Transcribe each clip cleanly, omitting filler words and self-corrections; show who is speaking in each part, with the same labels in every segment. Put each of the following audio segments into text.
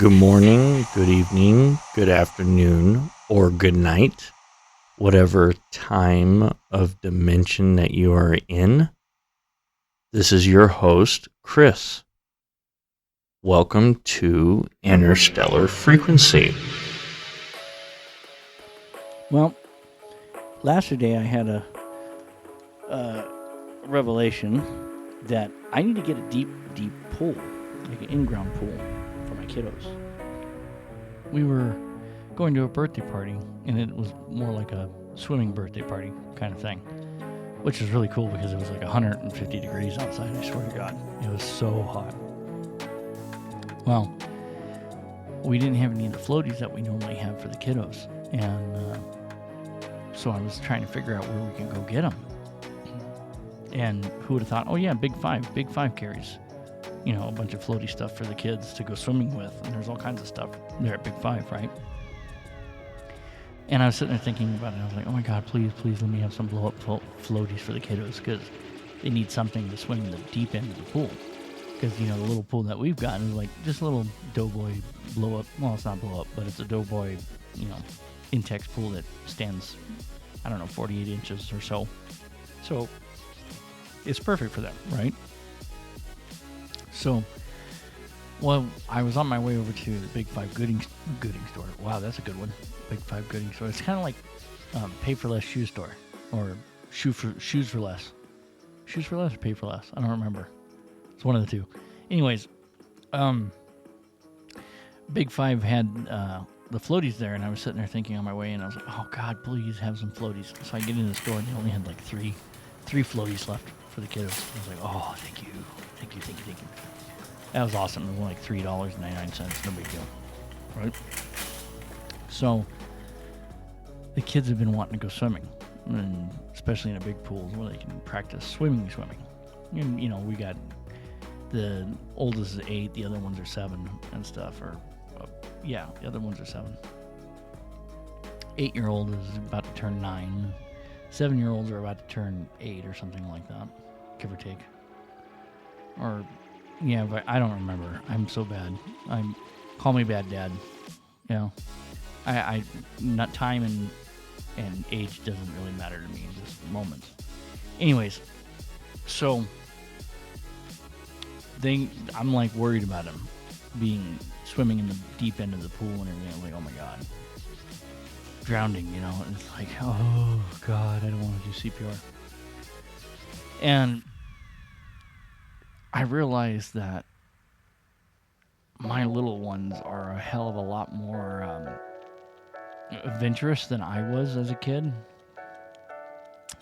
Speaker 1: Good morning, good evening, good afternoon, or good night, whatever time of dimension that you are in. This is your host, Chris. Welcome to Interstellar Frequency.
Speaker 2: Well, yesterday I had a revelation that I need to get a deep pool, like an in-ground pool for my kiddos. We were going to a birthday party, and it was more like a swimming birthday party kind of thing, which was really cool because it was like 150 degrees outside, I swear to God. It was so hot. Well, we didn't have any of the floaties that we normally have for the kiddos, and so I was trying to figure out where we can go get them. And who would have thought, oh yeah, Big Five carries, a bunch of floaty stuff for the kids to go swimming with, and there's all kinds of stuff there at Big Five, right? And I was sitting there thinking about it, I was like, oh my God, please let me have some blow-up floaties for the kiddos, because they need something to swim in the deep end of the pool. Because, the little pool that we've got is like just a little Doughboy blow-up, well, it's not blow-up, but it's a Doughboy, Intex pool that stands, 48 inches or so. So it's perfect for them, right? So, well, I was on my way over to the Big Five Gooding store. Wow, that's a good one. Big Five Gooding store. It's kind of like pay for less shoe store, or shoes for less. Shoes for less or pay for less? I don't remember. It's one of the two. Anyways, Big Five had the floaties there, and I was sitting there thinking on my way, and I was like, oh God, please have some floaties. So I get in the store, and they only had like three floaties left for the kids. I was like, oh, thank you. That was awesome. It was like $3.99, no big deal, right? So the kids have been wanting to go swimming, and especially in a big pool where they can practice swimming. And, we got the oldest is 8, the other ones are 7 and stuff, the other ones are 7. 8-year-old is about to turn 9. 7-year-olds are about to turn 8 or something like that, give or take. Or, yeah, but I don't remember. I'm so bad. Call me bad dad. I not time and age doesn't really matter to me in just moments. Anyways, so I'm like worried about him swimming in the deep end of the pool and everything. I'm like, oh my God, drowning, and it's like, oh God, I don't want to do CPR. And I realized that my little ones are a hell of a lot more adventurous than I was as a kid.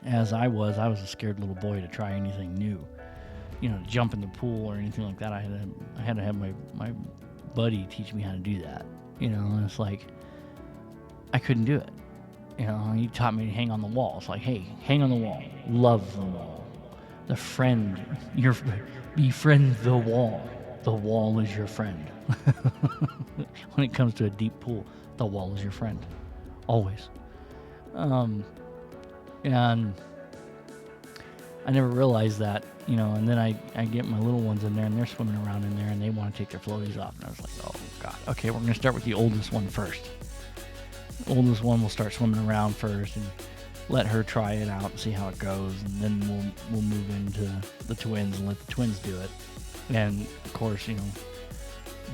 Speaker 2: As I was a scared little boy to try anything new. Jump in the pool or anything like that. I had to have my buddy teach me how to do that. And it's like, I couldn't do it. He taught me to hang on the wall. It's like, hey, hang on the wall. Love the wall. Befriend the wall. The wall is your friend. When it comes to a deep pool, the wall is your friend. Always. And I never realized that, and then I get my little ones in there, and they're swimming around in there, and they want to take their floaties off. And I was like, oh, God. Okay, we're going to start with the oldest one first. The oldest one will start swimming around first and let her try it out and see how it goes. And then we'll move into the twins and let the twins do it. And, of course,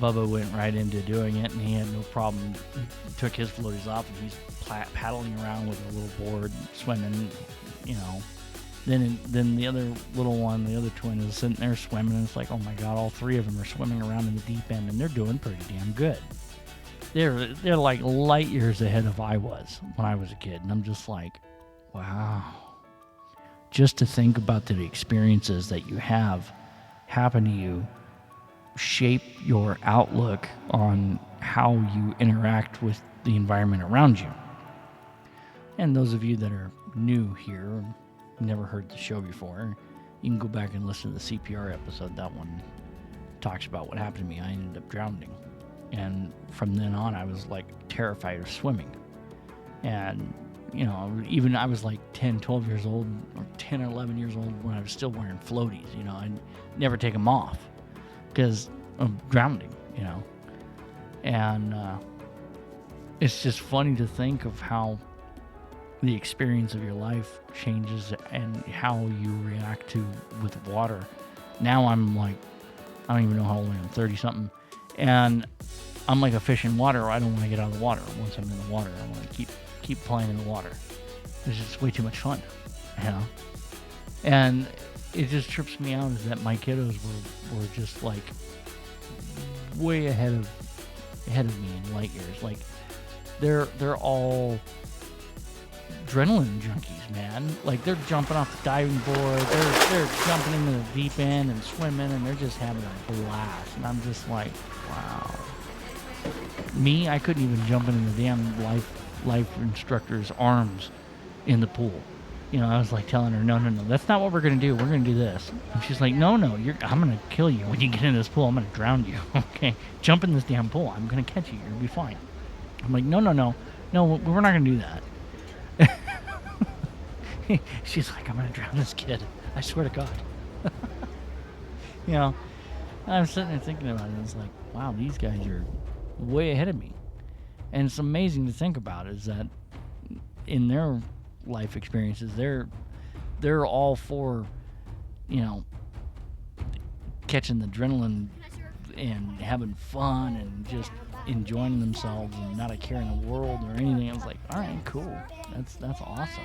Speaker 2: Bubba went right into doing it, and he had no problem. He took his floaties off, and he's paddling around with a little board, swimming, Then the other little one, the other twin, is sitting there swimming, and it's like, oh my God, all three of them are swimming around in the deep end, and they're doing pretty damn good. They're like light years ahead of I was when I was a kid, and I'm just like, wow. Just to think about the experiences that you have happen to you shape your outlook on how you interact with the environment around you. And those of you that are new here, never heard the show before, you can go back and listen to the CPR episode. That one talks about what happened to me. I ended up drowning, and from then on I was like terrified of swimming. And even I was like 10, 12 years old, or 10 or 11 years old, when I was still wearing floaties. I'd never take them off because of drowning. And it's just funny to think of how the experience of your life changes and how you react to with water. Now I'm like, I don't even know how old I am, 30 something, and I'm like a fish in water. I don't want to get out of the water. Once I'm in the water, I want to keep playing in the water. It's just way too much fun, you know. And it just trips me out is that my kiddos were just like way ahead of me in light years. Like they're all adrenaline junkies, man. Like they're jumping off the diving board, they're jumping into the deep end and swimming, and they're just having a blast. And I'm just like, wow. Me, I couldn't even jump into the damn life instructor's arms in the pool. You know, I was like telling her, no, that's not what we're gonna do. We're gonna do this. And she's like, no, I'm gonna kill you when you get into this pool. I'm gonna drown you. Okay, jump in this damn pool. I'm gonna catch you. You're gonna be fine. I'm like, no, we're not gonna do that. She's like, I'm gonna drown this kid. I swear to God. You know, I'm sitting there thinking about it. And it's like, wow, these guys are way ahead of me. And it's amazing to think about is that in their life experiences, they're all for, you know, catching the adrenaline and having fun and just enjoying themselves and not a care in the world or anything. I was like, all right, cool. That's awesome.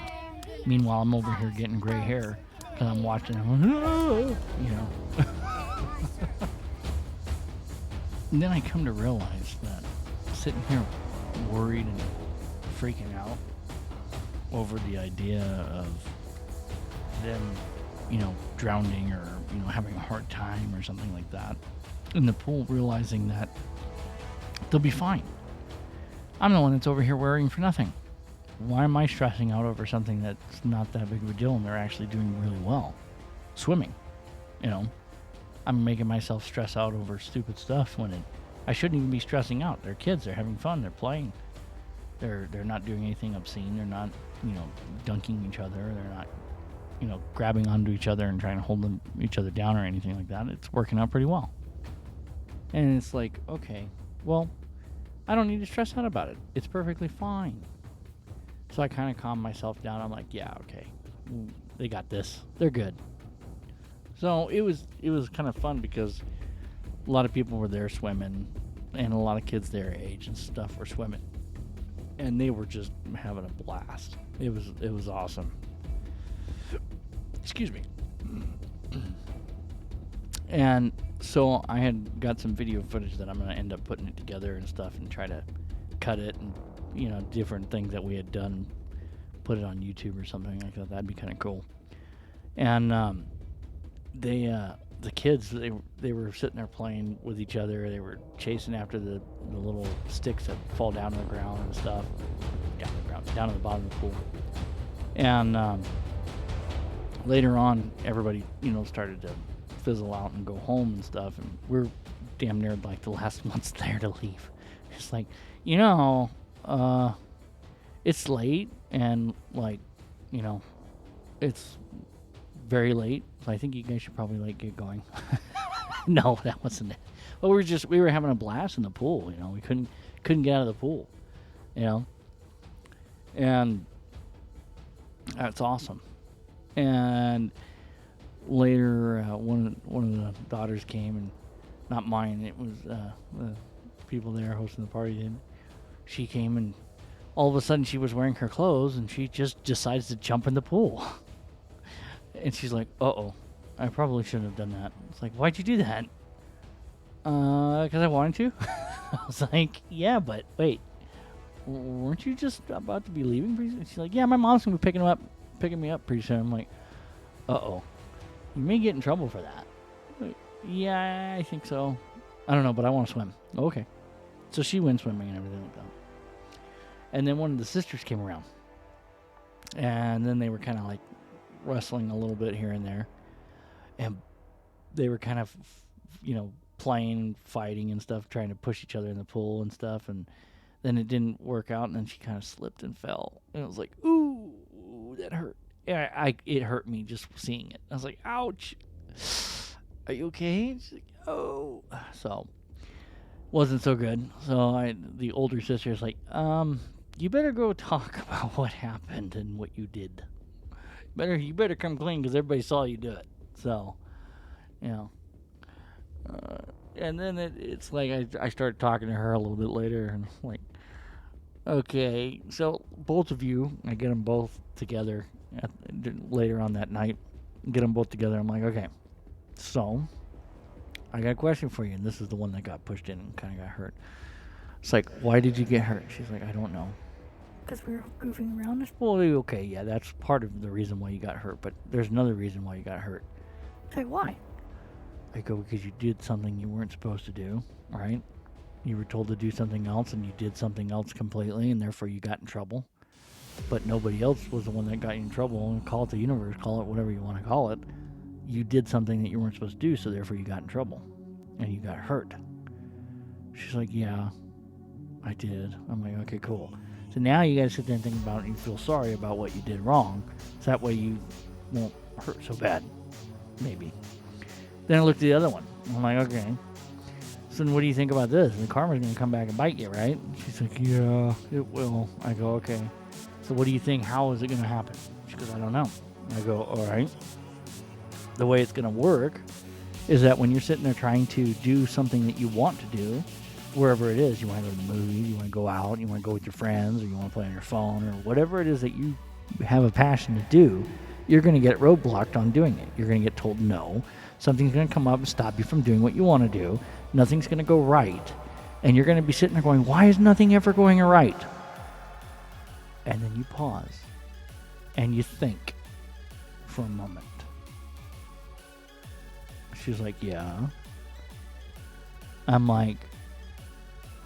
Speaker 2: Meanwhile, I'm over here getting gray hair because I'm watching them, you know. And then I come to realize that sitting here worried and freaking out over the idea of them, you know, drowning or, you know, having a hard time or something like that in the pool, realizing that they'll be fine. I'm the one that's over here worrying for nothing. Why am I stressing out over something that's not that big of a deal and they're actually doing really well? Swimming, you know. I'm making myself stress out over stupid stuff when I shouldn't even be stressing out. They're kids, they're having fun, they're playing. They're not doing anything obscene, they're not, you know, dunking each other, they're not, you know, grabbing onto each other and trying to hold each other down or anything like that. It's working out pretty well. And it's like, okay, well, I don't need to stress out about it. It's perfectly fine. So I kind of calm myself down. I'm like, yeah, okay, they got this. They're good. So it was kind of fun because a lot of people were there swimming, and a lot of kids their age and stuff were swimming, and they were just having a blast. It was awesome. Excuse me. And so I had got some video footage that I'm going to end up putting it together and stuff and try to cut it and, you know, different things that we had done, put it on YouTube or something like that. That'd be kind of cool. And the kids, they were sitting there playing with each other. They were chasing after the little sticks that fall down to the ground and stuff. Down to the bottom of the pool. And later on, everybody, you know, started to fizzle out and go home and stuff, and we're damn near like the last ones there to leave. It's like, you know, it's late, and like, you know, it's very late, so I think you guys should probably like get going. No, that wasn't it. But we were having a blast in the pool, you know. We couldn't get out of the pool, you know. And that's awesome. And later, one of the daughters came, and not mine, it was the people there hosting the party. And she came, and all of a sudden she was wearing her clothes, and she just decides to jump in the pool. And she's like, uh-oh, I probably shouldn't have done that. It's like, why'd you do that? Because I wanted to. I was like, yeah, but wait, weren't you just about to be leaving pretty soon? She's like, yeah, my mom's going to be picking me up pretty soon. I'm like, uh-oh, you may get in trouble for that. Like, yeah, I think so. I don't know, but I want to swim. Okay. So she went swimming and everything like that. And then one of the sisters came around. And then they were kind of like wrestling a little bit here and there. And they were kind of, you know, playing, fighting and stuff, trying to push each other in the pool and stuff. And then it didn't work out, and then she kind of slipped and fell. And it was like, ooh, that hurt. Yeah, it hurt me just seeing it. I was like, ouch. Are you okay? She's like, oh. So wasn't so good. So the older sister's like, you better go talk about what happened and what you did. You better come clean because everybody saw you do it. So, you know, uh, and then it's like I started talking to her a little bit later, and like, okay, so both of you, I get them both together later on that night. Get them both together. I'm like, okay, so I got a question for you, and this is the one that got pushed in and kind of got hurt. It's like, why did you get hurt? She's like, I don't know. Because we were goofing around. Well, okay, yeah, that's part of the reason why you got hurt, but there's another reason why you got hurt. Say, why? I go, because you did something you weren't supposed to do, right? You were told to do something else, and you did something else completely, and therefore you got in trouble. But nobody else was the one that got you in trouble. And call it the universe, call it whatever you want to call it. You did something that you weren't supposed to do, so therefore you got in trouble, and you got hurt. She's like, yeah, I did. I'm like, okay, cool. So now you got to sit there and think about it, and you feel sorry about what you did wrong, so that way you won't hurt so bad, maybe. Then I looked at the other one. I'm like, okay. So then what do you think about this? The karma's going to come back and bite you, right? She's like, yeah, it will. I go, okay. So what do you think? How is it going to happen? She goes, I don't know. I go, all right. The way it's going to work is that when you're sitting there trying to do something that you want to do, wherever it is, you want to go to the movies, you want to go out, you want to go with your friends, or you want to play on your phone, or whatever it is that you have a passion to do, you're going to get roadblocked on doing it. You're going to get told no. Something's going to come up and stop you from doing what you want to do. Nothing's going to go right. And you're going to be sitting there going, why is nothing ever going right? And then you pause and you think for a moment. She's like, yeah. I'm like,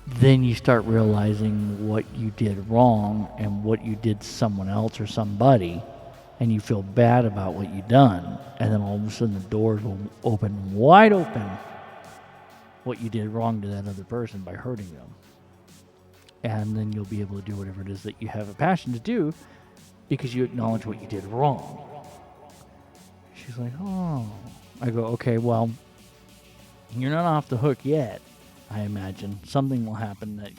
Speaker 2: then you start realizing what you did wrong and what you did to someone else or somebody, and you feel bad about what you done, and then all of a sudden the doors will open wide open what you did wrong to that other person by hurting them. And then you'll be able to do whatever it is that you have a passion to do because you acknowledge what you did wrong. She's like, oh. I go, okay, well, you're not off the hook yet, I imagine. Something will happen that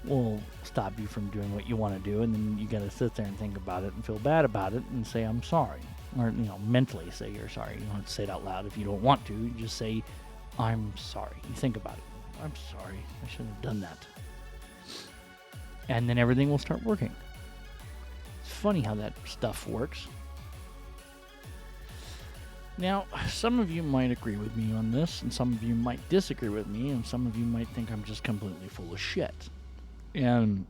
Speaker 2: will stop you from doing what you want to do, and then you got to sit there and think about it and feel bad about it and say, I'm sorry. Or, mentally say you're sorry. You don't have to say it out loud if you don't want to. You just say, I'm sorry. You think about it. I'm sorry. I shouldn't have done that. And then everything will start working. It's funny how that stuff works. Now, some of you might agree with me on this, and some of you might disagree with me, and some of you might think I'm just completely full of shit. And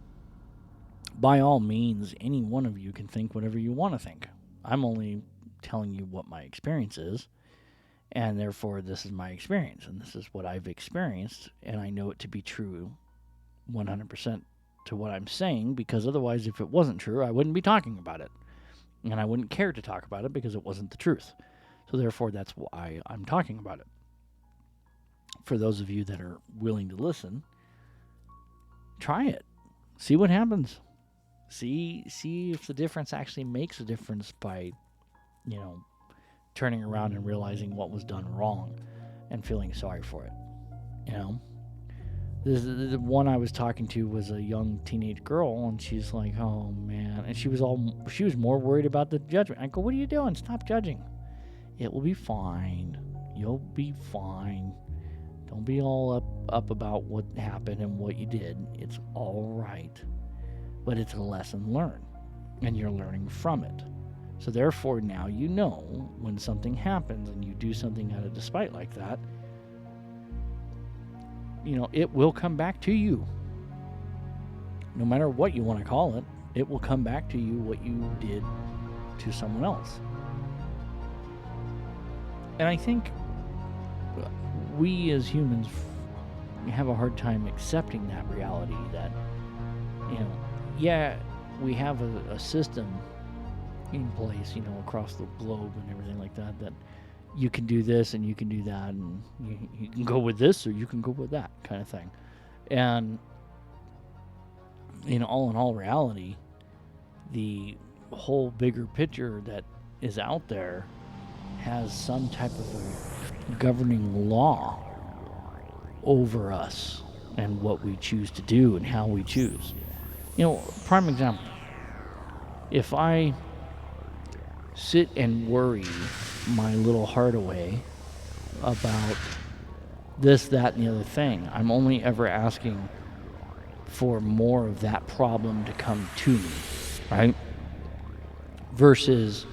Speaker 2: by all means, any one of you can think whatever you want to think. I'm only telling you what my experience is, and therefore this is my experience, and this is what I've experienced, and I know it to be true 100% to what I'm saying, because otherwise, if it wasn't true, I wouldn't be talking about it. And I wouldn't care to talk about it because it wasn't the truth. So therefore, that's why I'm talking about it. For those of you that are willing to listen, try it. See what happens. See if the difference actually makes a difference by, turning around and realizing what was done wrong and feeling sorry for it. The one I was talking to was a young teenage girl, and she's like, oh man. And she was more worried about the judgment. I go, what are you doing? Stop judging. It will be fine. You'll be fine. Don't be all up about what happened and what you did. It's all right. But it's a lesson learned, and you're learning from it. So therefore, now you know when something happens and you do something out of despite like that, it will come back to you. No matter what you want to call it, it will come back to you what you did to someone else. And I think we as humans have a hard time accepting that reality that, we have a system in place, across the globe and everything like that, that you can do this and you can do that, and you can go with this or you can go with that kind of thing. And, all in all reality, the whole bigger picture that is out there has some type of a governing law over us and what we choose to do and how we choose. Prime example. If I sit and worry my little heart away about this, that, and the other thing, I'm only ever asking for more of that problem to come to me, right? Versus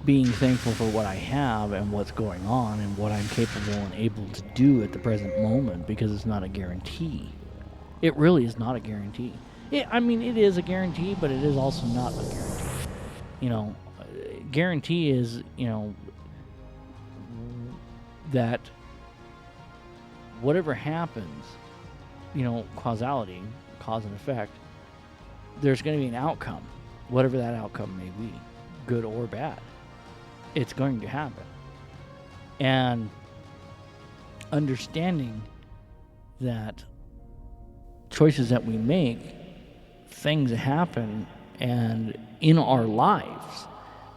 Speaker 2: being thankful for what I have and what's going on and what I'm capable and able to do at the present moment, because it's not a guarantee. It really is not a guarantee. It is a guarantee, but it is also not a guarantee. Guarantee is, that whatever happens, causality, cause and effect, there's going to be an outcome, whatever that outcome may be, good or bad. It's going to happen. And understanding that choices that we make, things happen, and in our lives,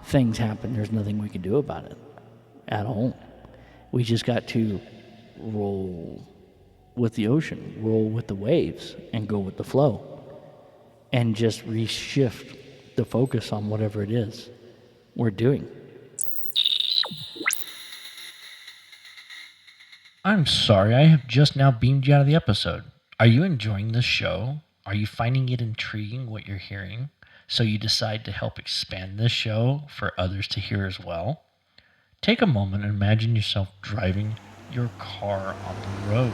Speaker 2: things happen. There's nothing we can do about it at all. We just got to roll with the ocean, roll with the waves, and go with the flow. And just reshift the focus on whatever it is we're doing.
Speaker 1: I'm sorry, I have just now beamed you out of the episode. Are you enjoying this show? Are you finding it intriguing what you're hearing? So you decide to help expand this show for others to hear as well? Take a moment and imagine yourself driving your car on the road.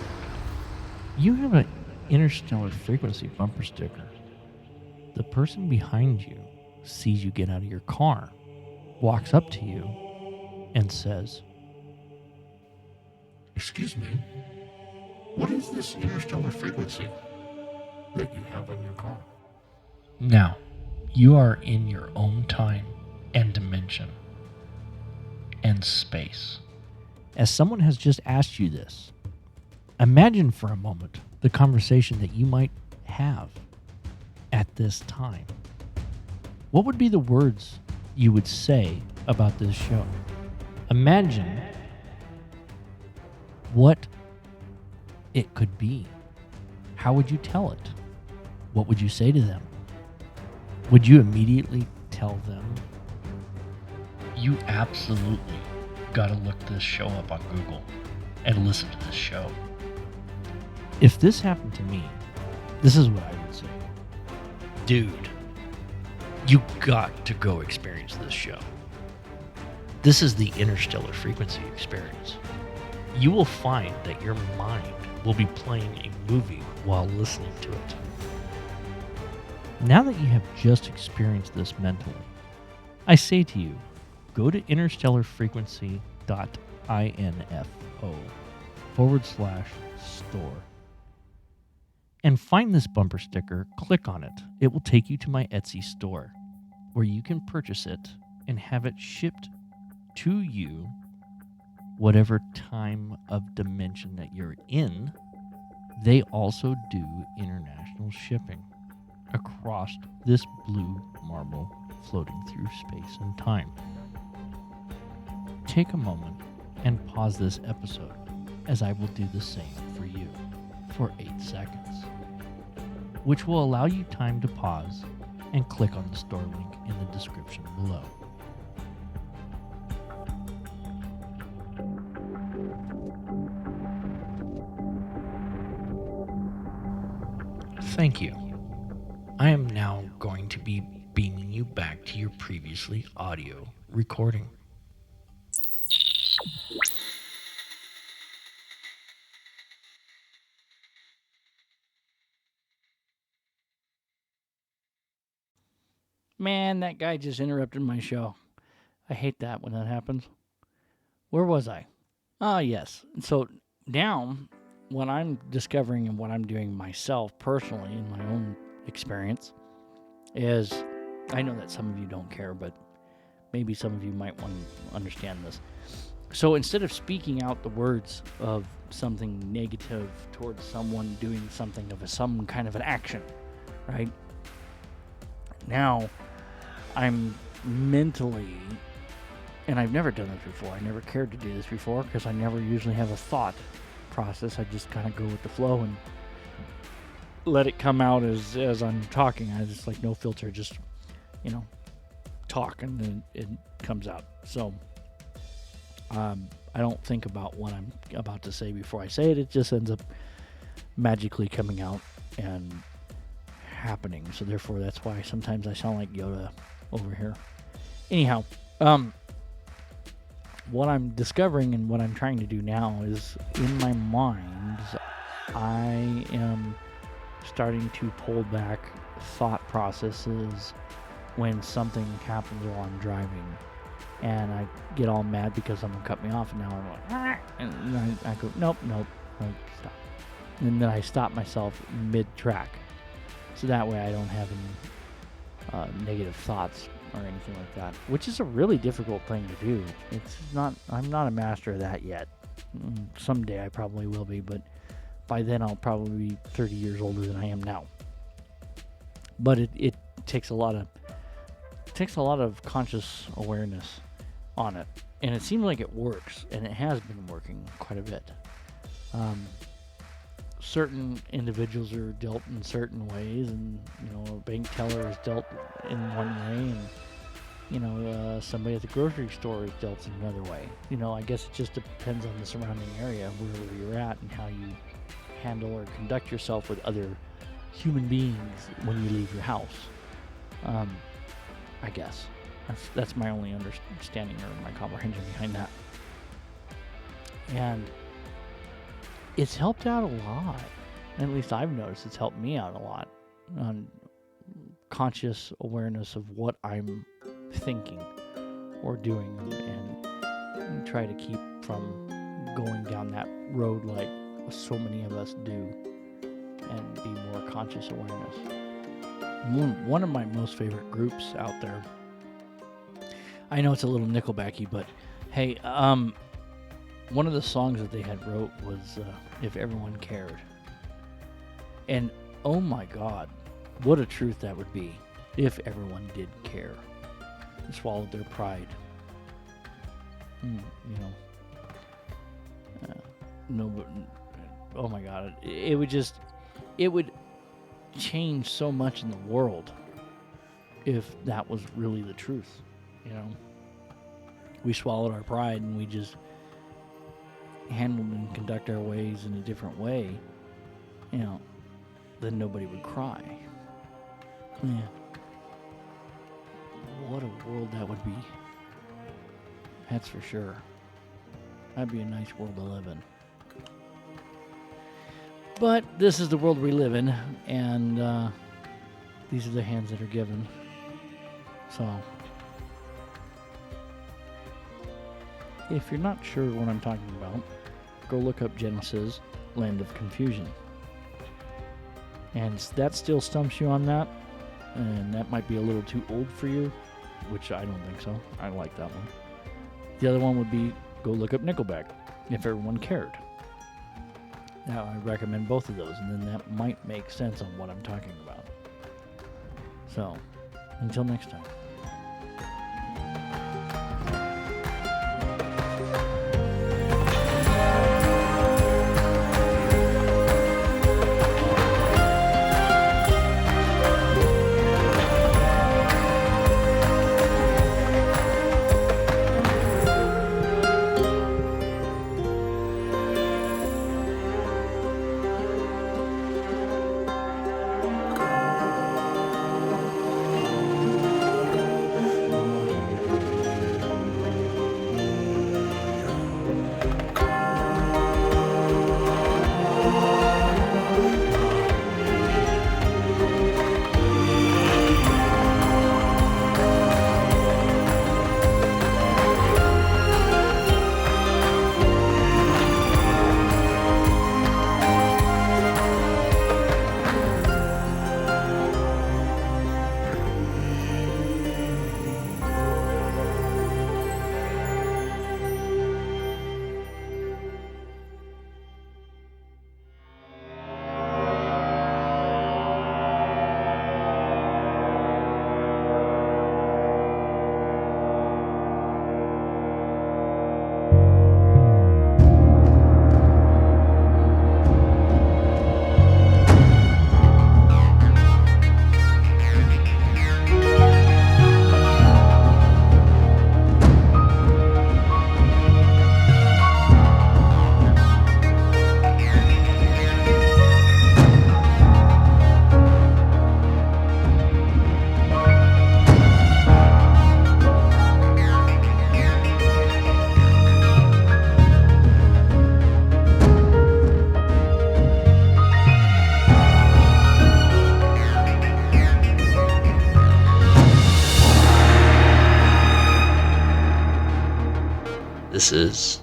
Speaker 1: You have an Interstellar Frequency bumper sticker. The person behind you sees you get out of your car, walks up to you, and says,
Speaker 3: Excuse me, what is this interstellar frequency that you have on your car?
Speaker 1: Now, you are in your own time and dimension and space. As someone has just asked you this, imagine for a moment the conversation that you might have at this time. What would be the words you would say about this show? Imagine what it could be. How would you tell it? What would you say to them? Would you immediately tell them? You absolutely gotta look this show up on Google and listen to this show. If this happened to me, this is what I would say. Dude, you got to go experience this show. This is the Interstellar Frequency experience. You will find that your mind will be playing a movie while listening to it. Now that you have just experienced this mentally, I say to you, go to interstellarfrequency.info/store and find this bumper sticker, click on it. It will take you to my Etsy store where you can purchase it and have it shipped to you whatever time of dimension that you're in. They also do international shipping across this blue marble floating through space and time. Take a moment and pause this episode as I will do the same for you for 8 seconds, which will allow you time to pause and click on the store link in the description below. Thank you. I am now going to be beaming you back to your previously audio recording.
Speaker 2: Man, that guy just interrupted my show. I hate that when that happens. Where was I? Ah, yes. So now, what I'm discovering and what I'm doing myself personally in my own experience is, I know that some of you don't care, but maybe some of you might want to understand this. So instead of speaking out the words of something negative towards someone doing something of some kind of an action, right? Now, I'm mentally, and I've never done this before, I never cared to do this before because I never usually have a thought process. I just kind of go with the flow and let it come out as I'm talking. I just like no filter, just talk, and then it comes out. So I don't think about what I'm about to say before I say it. It just ends up magically coming out and happening. So therefore, that's why sometimes I sound like Yoda over here. Anyhow, what I'm discovering and what I'm trying to do now is, in my mind, I am starting to pull back thought processes when something happens while I'm driving, and I get all mad because someone cut me off, and now I'm like, ah! And I go, nope, like, stop. And then I stop myself mid-track, so that way I don't have any negative thoughts or anything like that, which is a really difficult thing to do. I'm not a master of that yet. Someday I probably will be, but by then I'll probably be 30 years older than I am now. But it takes a lot of conscious awareness on it, and it seems like it works, and it has been working quite a bit. Certain individuals are dealt in certain ways, and a bank teller is dealt in one way, and somebody at the grocery store is dealt in another way. I guess it just depends on the surrounding area, wherever you're at, and how you handle or conduct yourself with other human beings when you leave your house. I guess that's my only understanding or my comprehension behind that, and it's helped out a lot. At least I've noticed it's helped me out a lot on conscious awareness of what I'm thinking or doing, and try to keep from going down that road like so many of us do, and be more conscious awareness. One of my most favorite groups out there, I know it's a little Nickelbacky, but hey, one of the songs that they had wrote was If Everyone Cared. And oh my God, what a truth that would be if everyone did care and swallowed their pride. No, but oh my God, it would change so much in the world if that was really the truth. We swallowed our pride and we just handle and conduct our ways in a different way, then nobody would cry. Yeah. What a world that would be. That's for sure. That'd be a nice world to live in. But this is the world we live in, and these are the hands that are given. So, if you're not sure what I'm talking about, go look up Genesis, Land of Confusion. And that still stumps you on that, and that might be a little too old for you, which I don't think so. I like that one. The other one would be go look up Nickelback, If Everyone Cared. Now, I recommend both of those, and then that might make sense on what I'm talking about. So, until next time.
Speaker 1: This is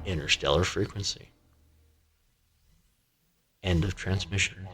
Speaker 1: Interstellar Frequency. End of transmission.